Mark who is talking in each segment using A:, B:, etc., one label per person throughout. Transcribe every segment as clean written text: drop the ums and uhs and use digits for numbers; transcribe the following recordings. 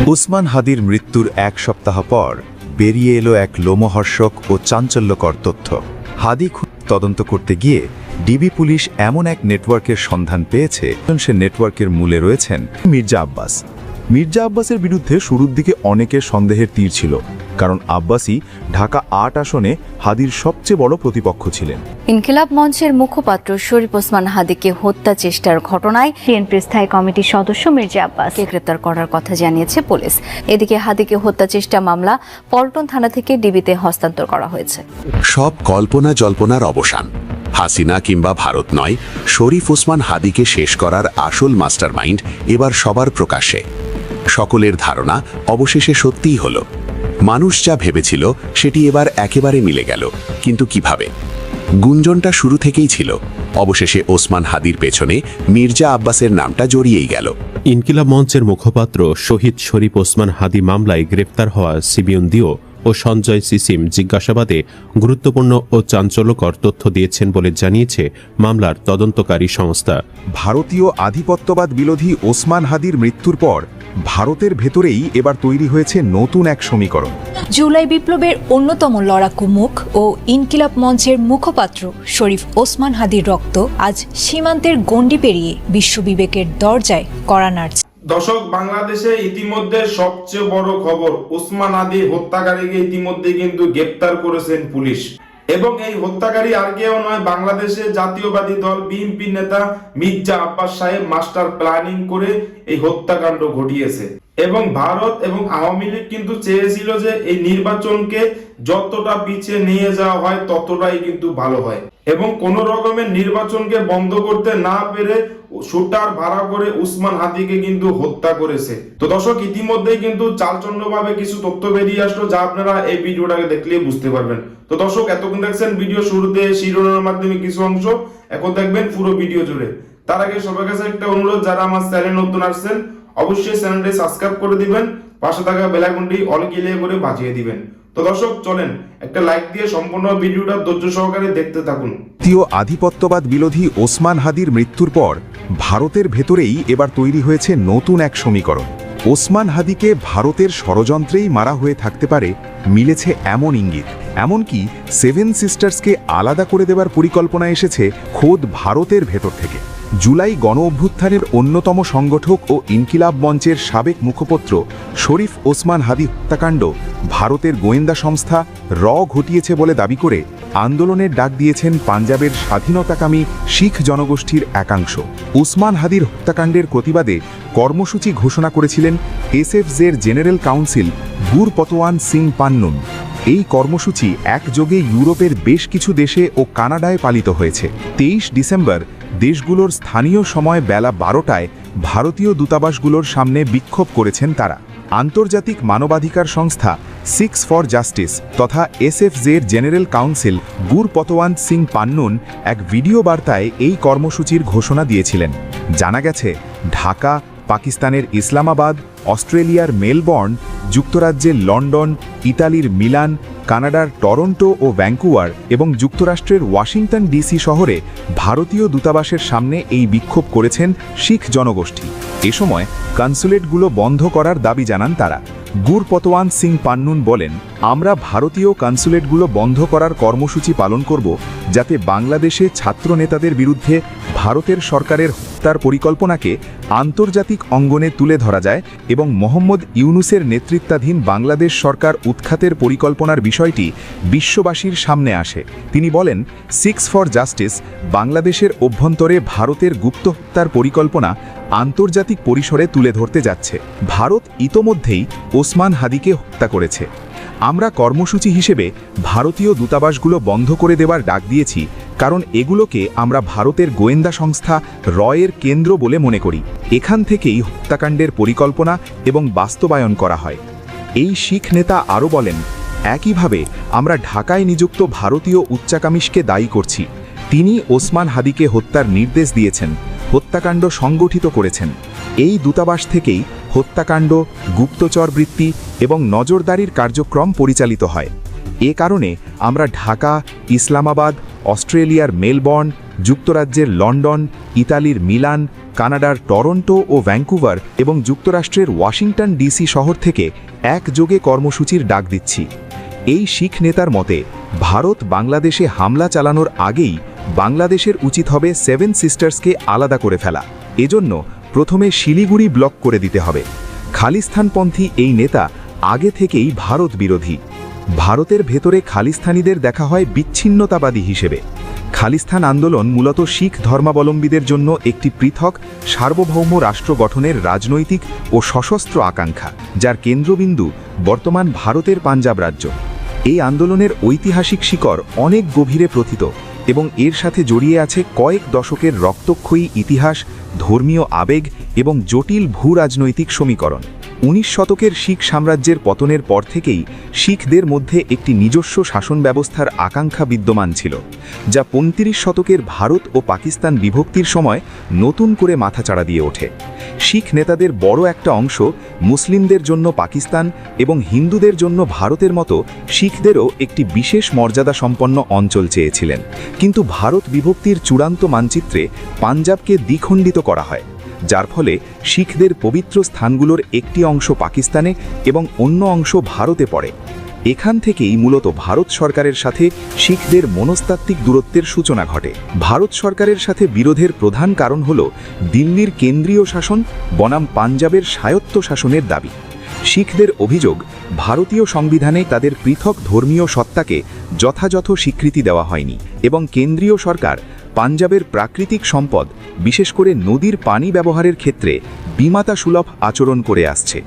A: উসমান হাদির মৃত্যুর এক সপ্তাহ পর বেরিয়ে এলো এক লোমহর্ষক ও চাঞ্চল্যকর তথ্য। হাদি তদন্ত করতে গিয়ে ডিবি পুলিশ এমন এক নেটওয়ার্কের সন্ধান পেয়েছে, সে নেটওয়ার্কের মূলে রয়েছেন মির্জা আব্বাস। মির্জা আব্বাসের বিরুদ্ধে শুরুর দিকে অনেকের সন্দেহের তীর ছিল, কারণ আব্বাসী ঢাকা ৮ আসনে হাদির সবচেয়ে বড় প্রতিপক্ষ ছিলেন।
B: ইনকিলাব মঞ্চের মুখপাত্র শরীফ ওসমান হাদিকে হত্যা চেষ্টার ঘটনায়
C: বিএনপির স্থায়ী কমিটির সদস্য মির্জা আব্বাসকে
B: গ্রেপ্তার করার কথা জানিয়েছে পুলিশ। এদিকে হাদিকে হত্যা চেষ্টা মামলা পল্টন থানা থেকে ডিবিতে হস্তান্তর করা হয়েছে।
D: সব কল্পনা জল্পনার অবসান। হাসিনা কিংবা ভারত নয়, শরীফ ওসমান হাদিকে শেষ করার আসল মাস্টারমাইন্ড এবার সবার প্রকাশ্যে। সকলের ধারণা অবশেষে সত্যিই হলো। মানুষ যা ভেবেছিল সেটি এবার একেবারে মিলে গেল। কিন্তু কিভাবে? গুঞ্জনটা শুরু থেকেই ছিল, অবশেষে ওসমান হাদির পেছনে মির্জা আব্বাসের নামটা জড়িয়েই গেল।
E: ইনকিলাব মঞ্চের মুখপাত্র শহীদ শরীফ ওসমান হাদি মামলায় গ্রেপ্তার হওয়া সিবিউন দিও ও সঞ্জয় সিসিম জিজ্ঞাসাবাদে গুরুত্বপূর্ণ ও চাঞ্চল্যকর তথ্য দিয়েছেন বলে জানিয়েছে মামলার তদন্তকারী সংস্থা।
A: ভারতীয় আধিপত্যবাদ বিরোধী ওসমান হাদির মৃত্যুর পর ভারতের ভেতরেই এবার তৈরি হয়েছে নতুন এক সমীকরণ।
F: জুলাই বিপ্লবের অন্যতম লড়াকু মুখ ও ইনকিলাব মঞ্চের মুখপাত্র শরীফ ওসমান হাদির রক্ত আজ সীমান্তের গণ্ডি পেরিয়ে বিশ্ববিবেকের দরজায় কড়া নাড়ছে।
G: দর্শক, বাংলাদেশে ইতিমধ্যে সবচেয়ে বড় খবর, ওসমান হাদি হত্যাকারীকে ইতিমধ্যে কিন্তু গ্রেপ্তার করেছেন পুলিশ। এবং এই হত্যাকারী আর কেউ নয়, বাংলাদেশে জাতীয়বাদী দল বিএনপি নেতা মির্জা আব্বাস সাহেব মাস্টার প্ল্যানিং করে এই হত্যাকাণ্ড ঘটিয়েছে। এবং ভারত এবং আওয়ামী লীগ কিন্তু চেয়েছিল যে এই নির্বাচনকে যতটা পিছিয়ে নিয়ে যাওয়া হয় ততটাই কিন্তু ভালো হয়, এবং কোন রকমের নির্বাচনকে বন্ধ করতে না পেরে শুটার ভাড়া করে ওসমান হাদিকে কিন্তু হত্যা করেছে। তো দর্শক, ইতিমধ্যেই কিন্তু চালচন্দ্রভাবে কিছু তথ্য বেরিয়ে আসলো, যা আপনারা এই ভিডিওটাকে দেখলেই বুঝতে পারবেন। তো দর্শক, এতক্ষণ দেখছেন ভিডিও শুরুতে শিরোনামের মাধ্যমে কিছু অংশ, এখন দেখবেন পুরো ভিডিও জুড়ে। তার আগে সবার কাছে একটা অনুরোধ, যারা আমার চ্যানেল নতুন আসছেন অবশ্যই চ্যানেলটি সাবস্ক্রাইব করে দিবেন, পাশে থাকা বেল আইকনটি অল ক্লিক করে বাজিয়ে দিবেন। তো দর্শক, চলেন একটা লাইক দিয়ে সম্পূর্ণ ভিডিওটা ধৈর্য সহকারে দেখতে থাকুন।
A: ভারতীয় আধিপত্যবাদ বিরোধী ওসমান হাদির মৃত্যুর পর ভারতের ভেতরেই এবার তৈরি হয়েছে নতুন এক সমীকরণ। ওসমান হাদিকে ভারতের ষড়যন্ত্রেই মারা হয়ে থাকতে পারে মিলেছে এমন ইঙ্গিত। এমনকি সেভেন সিস্টার্সকে আলাদা করে দেবার পরিকল্পনা এসেছে খোদ ভারতের ভেতর থেকে। জুলাই গণ অভ্যুত্থানের অন্যতম সংগঠক ও ইনকিলাব মঞ্চের সাবেক মুখপত্র শরীফ ওসমান হাদি হত্যাকাণ্ড ভারতের গোয়েন্দা সংস্থা ঘটিয়েছে বলে দাবি করে আন্দোলনের ডাক দিয়েছেন পাঞ্জাবের স্বাধীনতাকামী শিখ জনগোষ্ঠীর একাংশ। ওসমান হাদির হত্যাকাণ্ডের প্রতিবাদে কর্মসূচি ঘোষণা করেছিলেন এসএফজের জেনারেল কাউন্সিল গুরপতওয়ান সিং পান্নুন। এই কর্মসূচি একযোগে ইউরোপের বেশ কিছু দেশে ও কানাডায় পালিত হয়েছে। 23 ডিসেম্বর দেশগুলোর স্থানীয় সময় বেলা 12টায় ভারতীয় দূতাবাসগুলোর সামনে বিক্ষোভ করেছেন তারা। আন্তর্জাতিক মানবাধিকার সংস্থা সিক্স ফর জাস্টিস তথা এসএফজের জেনারেল কাউন্সিল গুরপতওয়ান সিং পান্নুন এক ভিডিও বার্তায় এই কর্মসূচির ঘোষণা দিয়েছিলেন। জানা গেছে, ঢাকা, পাকিস্তানের ইসলামাবাদ, অস্ট্রেলিয়ার মেলবোর্ন, যুক্তরাজ্যের লন্ডন, ইতালির মিলান, কানাডার টরন্টো ও ভ্যাঙ্কুভার এবং যুক্তরাষ্ট্রের ওয়াশিংটন ডিসি শহরে ভারতীয় দূতাবাসের সামনে এই বিক্ষোভ করেছেন শিখ জনগোষ্ঠী। এ সময় কনসুলেটগুলো বন্ধ করার দাবি জানান তারা। গুরপতওয়ান সিং পান্নুন বলেন, আমরা ভারতীয় কনসুলেটগুলো বন্ধ করার কর্মসূচি পালন করব, যাতে বাংলাদেশে ছাত্র নেতাদের বিরুদ্ধে ভারতের সরকারের হত্যার পরিকল্পনাকে আন্তর্জাতিক অঙ্গনে তুলে ধরা যায় এবং মোহাম্মদ ইউনুসের নেতৃত্বাধীন বাংলাদেশ সরকার উৎখাতের পরিকল্পনার বিষয়টি বিশ্ববাসীর সামনে আসে। তিনি বলেন, সিক্স ফর জাস্টিস বাংলাদেশের অভ্যন্তরে ভারতের গুপ্ত হত্যার পরিকল্পনা আন্তর্জাতিক পরিসরে তুলে ধরতে যাচ্ছে। ভারত ইতোমধ্যেই ওসমান হাদিকে হত্যা করেছে। আমরা কর্মসূচি হিসেবে ভারতীয় দূতাবাসগুলো বন্ধ করে দেওয়ার ডাক দিয়েছি, কারণ এগুলোকে আমরা ভারতের গোয়েন্দা সংস্থা এর কেন্দ্র বলে মনে করি। এখান থেকেই হত্যাকাণ্ডের পরিকল্পনা এবং বাস্তবায়ন করা হয়। এই শিখ নেতা আরও বলেন, একইভাবে আমরা ঢাকায় নিযুক্ত ভারতীয় উচ্চাকামিশকে দায়ী করছি। তিনি ওসমান হাদিকে হত্যার নির্দেশ দিয়েছেন, হত্যাকাণ্ড সংগঠিত করেছেন। এই দূতাবাস থেকেই হত্যাকাণ্ড, গুপ্তচরবৃত্তি এবং নজরদারির কার্যক্রম পরিচালিত হয়। এ কারণে আমরা ঢাকা, ইসলামাবাদ, অস্ট্রেলিয়ার মেলবোর্ন, যুক্তরাজ্যের লন্ডন, ইতালির মিলান, কানাডার টরন্টো ও ভ্যাঙ্কুভার এবং যুক্তরাষ্ট্রের ওয়াশিংটন ডিসি শহর থেকে একযোগে কর্মসূচির ডাক দিচ্ছি। এই শিখ নেতার মতে ভারত বাংলাদেশে হামলা চালানোর আগেই বাংলাদেশের উচিত হবে 7 সিস্টার্সকে আলাদা করে ফেলা। এজন্য প্রথমে শিলিগুড়ি ব্লক করে দিতে হবে। খালিস্তানপন্থী এই নেতা আগে থেকেই ভারত বিরোধী। ভারতের ভেতরে খালিস্তানিদের দেখা হয় বিচ্ছিন্নতাবাদী হিসেবে। খালিস্তান আন্দোলন মূলত শিখ ধর্মাবলম্বীদের জন্য একটি পৃথক সার্বভৌম রাষ্ট্র গঠনের রাজনৈতিক ও সশস্ত্র আকাঙ্ক্ষা, যার কেন্দ্রবিন্দু বর্তমান ভারতের পাঞ্জাব রাজ্য। এই আন্দোলনের ঐতিহাসিক শিকড় অনেক গভীরে প্রথিত এবং এর সাথে জড়িয়ে আছে কয়েক দশকের রক্তক্ষয়ী ইতিহাস, ধর্মীয় আবেগ এবং জটিল ভূরাজনৈতিক সমীকরণ। 19 শতকের শিখ সাম্রাজ্যের পতনের পর থেকেই শিখদের মধ্যে একটি নিজস্ব শাসন ব্যবস্থার আকাঙ্ক্ষা বিদ্যমান ছিল, যা 35 শতকের ভারত ও পাকিস্তান বিভক্তির সময় নতুন করে মাথাচাড়া দিয়ে ওঠে। শিখ নেতাদের বড় একটা অংশ মুসলিমদের জন্য পাকিস্তান এবং হিন্দুদের জন্য ভারতের মতো শিখদেরও একটি বিশেষ মর্যাদা সম্পন্ন অঞ্চল চেয়েছিলেন, কিন্তু ভারত বিভক্তির চূড়ান্ত মানচিত্রে পাঞ্জাবকে দ্বিখণ্ডিত করা হয়, যার ফলে শিখদের পবিত্র স্থানগুলোর একটি অংশ পাকিস্তানে এবং অন্য অংশ ভারতে পড়ে। এখান থেকেই মূলত ভারত সরকারের সাথে শিখদের মনস্তাত্ত্বিক দূরত্বের সূচনা ঘটে। ভারত সরকারের সাথে বিরোধের প্রধান কারণ হল দিল্লির কেন্দ্রীয় শাসন বনাম পাঞ্জাবের স্বায়ত্ত শাসনের দাবি। শিখদের অভিযোগ, ভারতীয় সংবিধানে তাদের পৃথক ধর্মীয় সত্তাকে যথাযথ স্বীকৃতি দেওয়া হয়নি এবং কেন্দ্রীয় সরকার পাঞ্জাবের প্রাকৃতিক সম্পদ, বিশেষ করে নদীর পানি ব্যবহারের ক্ষেত্রে বিমাতা সুলভ আচরণ করে আসছে।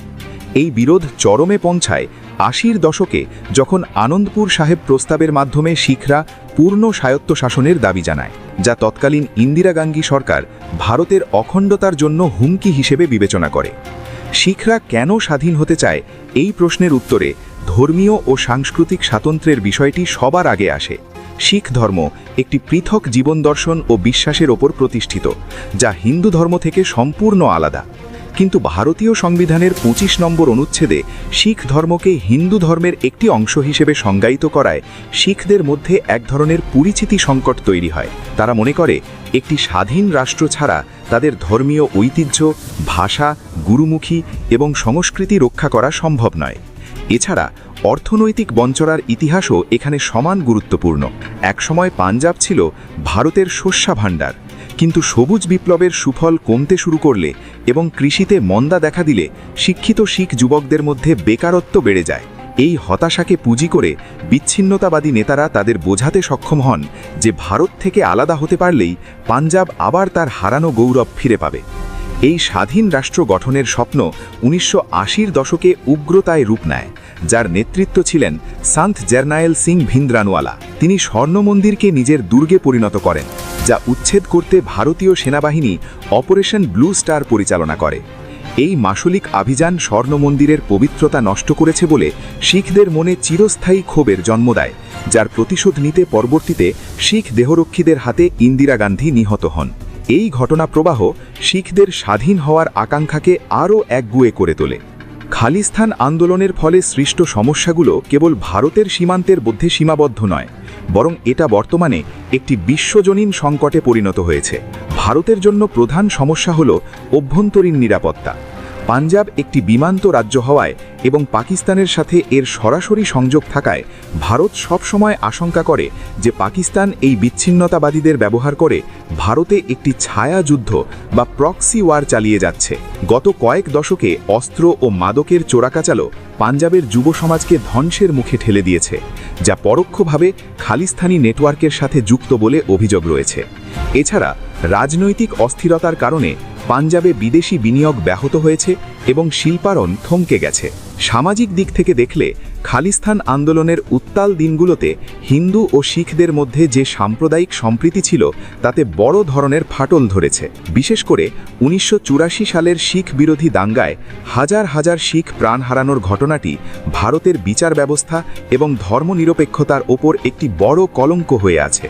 A: এই বিরোধ চরমে পৌঁছায় 80-র দশকে, যখন আনন্দপুর সাহেব প্রস্তাবের মাধ্যমে শিখরা পূর্ণ স্বায়ত্ত শাসনের দাবি জানায়, যা তৎকালীন ইন্দিরা গান্ধী সরকার ভারতের অখণ্ডতার জন্য হুমকি হিসেবে বিবেচনা করে। শিখরা কেন স্বাধীন হতে চায় এই প্রশ্নের উত্তরে ধর্মীয় ও সাংস্কৃতিক স্বাতন্ত্র্যের বিষয়টি সবার আগে আসে। শিখ ধর্ম একটি পৃথক জীবন দর্শন ও বিশ্বাসের ওপর প্রতিষ্ঠিত, যা হিন্দু ধর্ম থেকে সম্পূর্ণ আলাদা। কিন্তু ভারতীয় সংবিধানের 25 নম্বর অনুচ্ছেদে শিখ ধর্মকে হিন্দু ধর্মের একটি অংশ হিসেবে সংজ্ঞায়িত করায় শিখদের মধ্যে এক ধরনের পরিচিতি সংকট তৈরি হয়। তারা মনে করে একটি স্বাধীন রাষ্ট্র ছাড়া তাদের ধর্মীয় ঐতিহ্য, ভাষা, গুরুমুখী এবং সংস্কৃতি রক্ষা করা সম্ভব নয়। এছাড়া অর্থনৈতিক বঞ্চনার ইতিহাসও এখানে সমান গুরুত্বপূর্ণ। একসময় পাঞ্জাব ছিল ভারতের শস্য ভাণ্ডার, কিন্তু সবুজ বিপ্লবের সুফল কমতে শুরু করলে এবং কৃষিতে মন্দা দেখা দিলে শিক্ষিত শিখ যুবকদের মধ্যে বেকারত্ব বেড়ে যায়। এই হতাশাকে পুঁজি করে বিচ্ছিন্নতাবাদী নেতারা তাদের বোঝাতে সক্ষম হন যে ভারত থেকে আলাদা হতে পারলেই পাঞ্জাব আবার তার হারানো গৌরব ফিরে পাবে। এই স্বাধীন রাষ্ট্র গঠনের স্বপ্ন 1980-র দশকে উগ্রতায় রূপ নেয়, যার নেতৃত্ব ছিলেন সন্ত জারনাইল সিং ভিন্দ্রানওয়ালা। তিনি স্বর্ণ মন্দিরকে নিজের দুর্গে পরিণত করেন, যা উচ্ছেদ করতে ভারতীয় সেনাবাহিনী অপারেশন ব্লু স্টার পরিচালনা করে। এই মাসলিক অভিযান স্বর্ণ মন্দিরের পবিত্রতা নষ্ট করেছে বলে শিখদের মনে চিরস্থায়ী ক্ষোভের জন্ম দেয়, যার প্রতিশোধ নিতে পরবর্তীতে শিখ দেহরক্ষীদের হাতে ইন্দিরা গান্ধী নিহত হন। এই ঘটনা প্রবাহ শিখদের স্বাধীন হওয়ার আকাঙ্ক্ষাকে আরও একগুঁয়ে করে তোলে। খালিস্তান আন্দোলনের ফলে সৃষ্ট সমস্যাগুলো কেবল ভারতের সীমান্তের মধ্যে সীমাবদ্ধ নয়, বরং এটা বর্তমানে একটি বিশ্বজনীন সংকটে পরিণত হয়েছে। ভারতের জন্য প্রধান সমস্যা হল অভ্যন্তরীণ নিরাপত্তা। পাঞ্জাব একটি বিমান্ত রাজ্য হওয়ায় এবং পাকিস্তানের সাথে এর সরাসরি সংযোগ থাকায় ভারত সবসময় আশঙ্কা করে যে পাকিস্তান এই বিচ্ছিন্নতাবাদীদের ব্যবহার করে ভারতে একটি ছায়া যুদ্ধ বা প্রক্সি ওয়ার চালিয়ে যাচ্ছে। গত কয়েক দশকে অস্ত্র ও মাদকের চোরাকাচালো পাঞ্জাবের যুব সমাজকে ধ্বংসের মুখে ঠেলে দিয়েছে, যা পরোক্ষভাবে খালিস্তানি নেটওয়ার্কের সাথে যুক্ত বলে অভিযোগ রয়েছে। এছাড়া রাজনৈতিক অস্থিরতার কারণে পাঞ্জাবে বিদেশি বিনিয়োগ ব্যাহত হয়েছে এবং শিল্পায়ন থমকে গেছে। সামাজিক দিক থেকে দেখলে খালিস্তান আন্দোলনের উত্তাল দিনগুলোতে হিন্দু ও শিখদের মধ্যে যে সাম্প্রদায়িক সম্প্রীতি ছিল তাতে বড় ধরনের ফাটল ধরেছে। বিশেষ করে 1984 সালের শিখ বিরোধী দাঙ্গায় হাজার হাজার শিখ প্রাণ হারানোর ঘটনাটি ভারতের বিচার ব্যবস্থা এবং ধর্মনিরপেক্ষতার ওপর একটি বড় কলঙ্ক হয়ে আছে।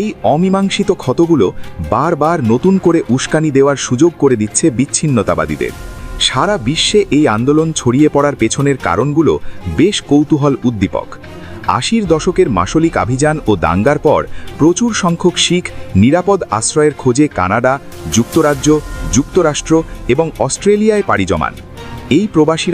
A: এই অমীমাংসিত ক্ষতগুলো বারবার নতুন করে উস্কানি দেওয়ার সুযোগ করে দিচ্ছে বিচ্ছিন্নতাবাদীদের। সারা বিশ্বে এই আন্দোলন ছড়িয়ে পড়ার পেছনের কারণগুলো বেশ কৌতূহল উদ্দীপক। 80 দশকের মাসলিক অভিযান ও দাঙ্গার পর প্রচুর সংখ্যক শিখ নিরাপদ আশ্রয়ের খোঁজে কানাডা, যুক্তরাজ্য, যুক্তরাষ্ট্র এবং অস্ট্রেলিয়ায় পাড়ি জমান। এই প্রবাসীরা